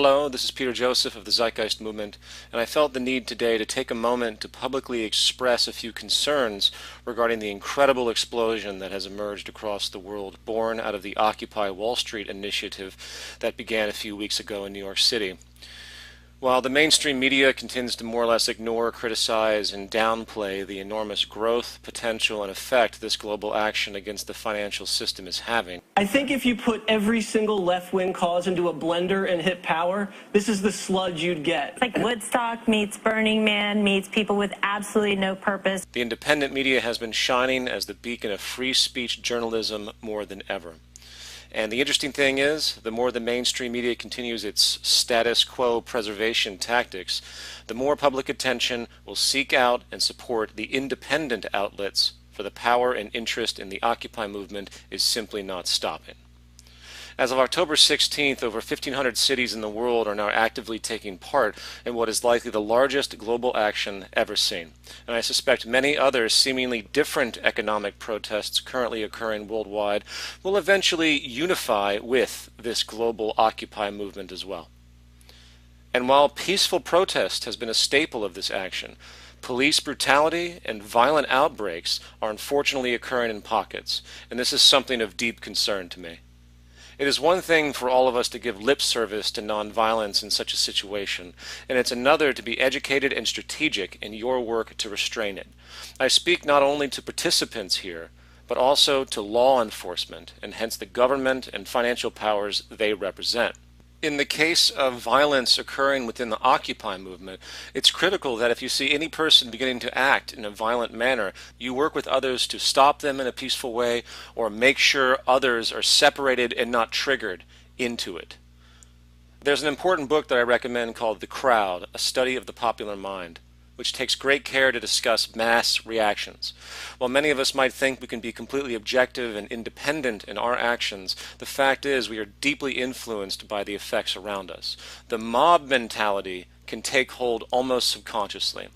Hello, this is Peter Joseph of the Zeitgeist Movement, and I felt the need today to take a moment to publicly express a few concerns regarding the incredible explosion that has emerged across the world, born out of the Occupy Wall Street initiative that began a few weeks ago in New York City. While the mainstream media continues to more or less ignore, criticize, and downplay the enormous growth, potential, and effect this global action against the financial system is having, I think if you put every single left-wing cause into a blender and hit power, this is the sludge you'd get. It's like Woodstock meets Burning Man meets people with absolutely no purpose. the independent media has been shining as the beacon of free speech journalism more than ever. And the interesting thing is, the more the mainstream media continues its status quo preservation tactics, the more public attention will seek out and support the independent outlets, for the power and interest in the Occupy movement is simply not stopping. As of October 16th, over 1,500 cities in the world are now actively taking part in what is likely the largest global action ever seen. And I suspect many other seemingly different economic protests currently occurring worldwide will eventually unify with this global Occupy movement as well. And while peaceful protest has been a staple of this action, police brutality and violent outbreaks are unfortunately occurring in pockets, and this is something of deep concern to me. It is one thing for all of us to give lip service to nonviolence in such a situation, and it's another to be educated and strategic in your work to restrain it. I speak not only to participants here, but also to law enforcement, and hence the government and financial powers they represent. In the case of violence occurring within the Occupy movement, it's critical that if you see any person beginning to act in a violent manner, you work with others to stop them in a peaceful way or make sure others are separated and not triggered into it. There's an important book that I recommend called The Crowd, A Study of the Popular Mind, which takes great care to discuss mass reactions. While many of us might think we can be completely objective and independent in our actions, the fact is we are deeply influenced by the effects around us. The mob mentality can take hold almost subconsciously.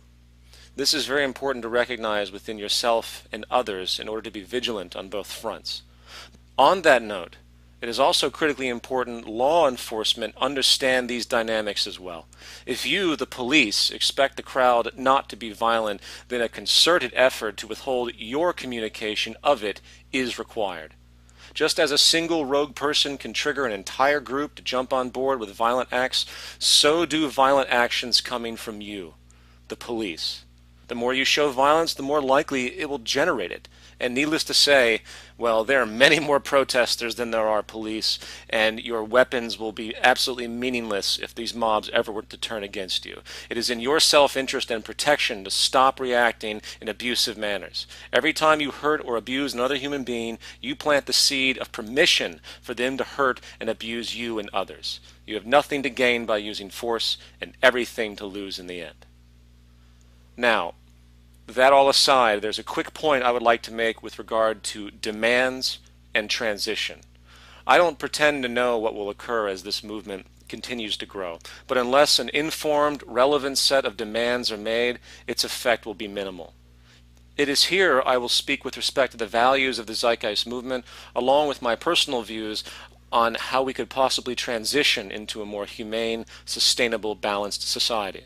This is very important to recognize within yourself and others in order to be vigilant on both fronts. On that note, it is also critically important law enforcement understand these dynamics as well. If you, the police, expect the crowd not to be violent, then a concerted effort to withhold your communication of it is required. Just as a single rogue person can trigger an entire group to jump on board with violent acts, so do violent actions coming from you, the police. The more you show violence, the more likely it will generate it. And needless to say, well, there are many more protesters than there are police, and your weapons will be absolutely meaningless if these mobs ever were to turn against you. It is in your self-interest and protection to stop reacting in abusive manners. Every time you hurt or abuse another human being, you plant the seed of permission for them to hurt and abuse you and others. You have nothing to gain by using force and everything to lose in the end. Now, that all aside, there's a quick point I would like to make with regard to demands and transition. I don't pretend to know what will occur as this movement continues to grow, but unless an informed, relevant set of demands are made, its effect will be minimal. It is here I will speak with respect to the values of the Zeitgeist Movement, along with my personal views on how we could possibly transition into a more humane, sustainable, balanced society.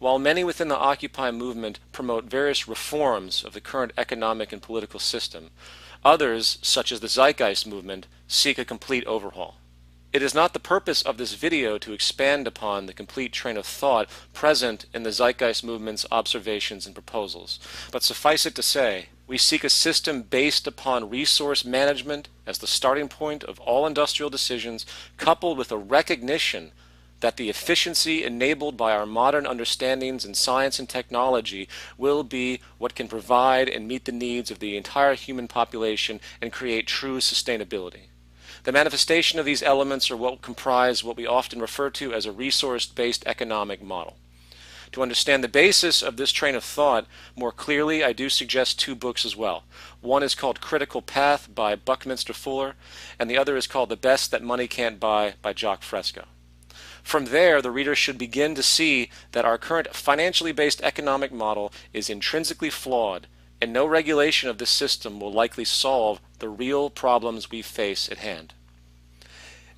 While many within the Occupy movement promote various reforms of the current economic and political system, others, such as the Zeitgeist Movement, seek a complete overhaul. It is not the purpose of this video to expand upon the complete train of thought present in the Zeitgeist Movement's observations and proposals, but suffice it to say, we seek a system based upon resource management as the starting point of all industrial decisions, coupled with a recognition that the efficiency enabled by our modern understandings in science and technology will be what can provide and meet the needs of the entire human population and create true sustainability. The manifestation of these elements are what comprise what we often refer to as a resource-based economic model. To understand the basis of this train of thought more clearly, I do suggest two books as well. One is called Critical Path by Buckminster Fuller, and the other is called The Best That Money Can't Buy by Jacques Fresco. From there, the reader should begin to see that our current financially based economic model is intrinsically flawed, and no regulation of this system will likely solve the real problems we face at hand.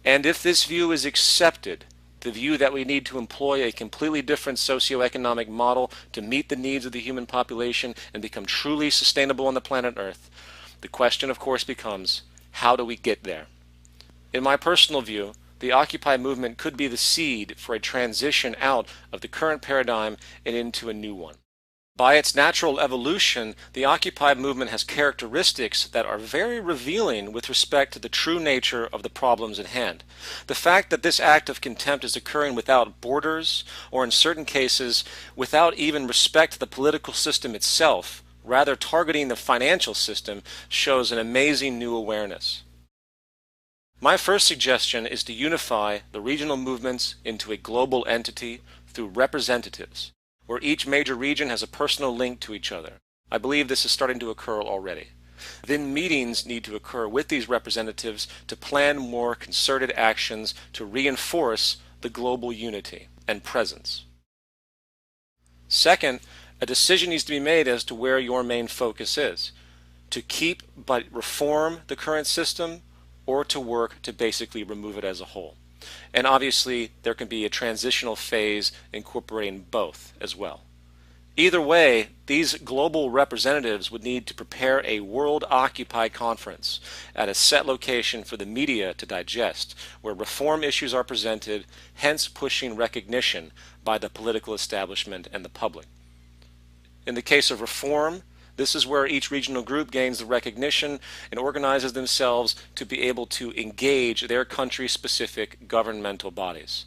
And if this view is accepted, the view that we need to employ a completely different socioeconomic model to meet the needs of the human population and become truly sustainable on the planet Earth, the question, of course, becomes, how do we get there? In my personal view, the Occupy movement could be the seed for a transition out of the current paradigm and into a new one. By its natural evolution, the Occupy movement has characteristics that are very revealing with respect to the true nature of the problems at hand. The fact that this act of contempt is occurring without borders, or in certain cases, without even respect to the political system itself, rather targeting the financial system, shows an amazing new awareness. My first suggestion is to unify the regional movements into a global entity through representatives, where each major region has a personal link to each other. I believe this is starting to occur already. Then meetings need to occur with these representatives to plan more concerted actions to reinforce the global unity and presence. Second, a decision needs to be made as to where your main focus is. To keep but reform the current system, or to work to basically remove it as a whole. And obviously, there can be a transitional phase incorporating both as well. Either way, these global representatives would need to prepare a World Occupy conference at a set location for the media to digest, where reform issues are presented, hence pushing recognition by the political establishment and the public. In the case of reform, this is where each regional group gains the recognition and organizes themselves to be able to engage their country-specific governmental bodies.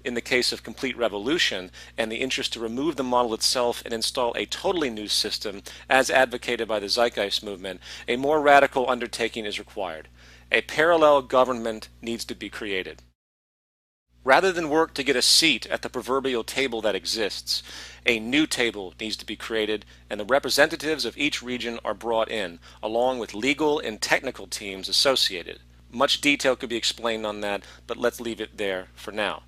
In the case of complete revolution and the interest to remove the model itself and install a totally new system, as advocated by the Zeitgeist Movement, a more radical undertaking is required. A parallel government needs to be created. Rather than work to get a seat at the proverbial table that exists, a new table needs to be created, and the representatives of each region are brought in, along with legal and technical teams associated. Much detail could be explained on that, but let's leave it there for now.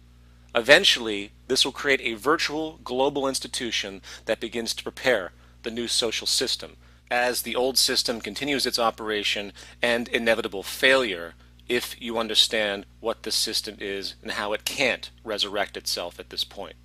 Eventually, this will create a virtual global institution that begins to prepare the new social system, as the old system continues its operation and inevitable failure, if you understand what this system is and how it can't resurrect itself at this point.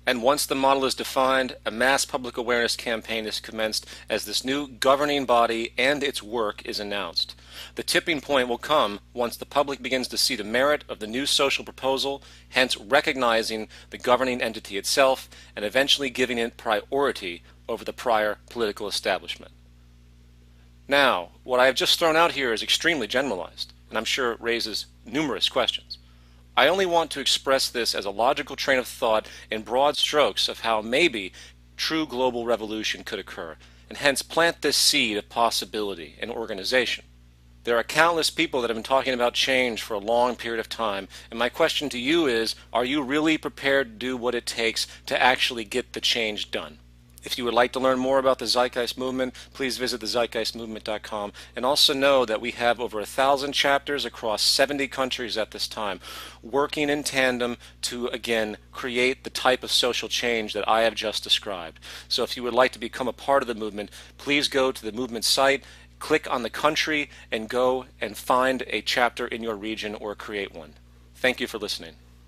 And once the model is defined, a mass public awareness campaign is commenced as this new governing body and its work is announced. The tipping point will come once the public begins to see the merit of the new social proposal, hence recognizing the governing entity itself and eventually giving it priority over the prior political establishment. Now, what I have just thrown out here is extremely generalized, and I'm sure it raises numerous questions. I only want to express this as a logical train of thought in broad strokes of how maybe true global revolution could occur, and hence plant this seed of possibility and organization. There are countless people that have been talking about change for a long period of time, and my question to you is, are you really prepared to do what it takes to actually get the change done? If you would like to learn more about the Zeitgeist Movement, please visit thezeitgeistmovement.com, and also know that we have over 1,000 chapters across 70 countries at this time, working in tandem to, again, create the type of social change that I have just described. So if you would like to become a part of the movement, please go to the movement site, click on the country, and go and find a chapter in your region or create one. Thank you for listening.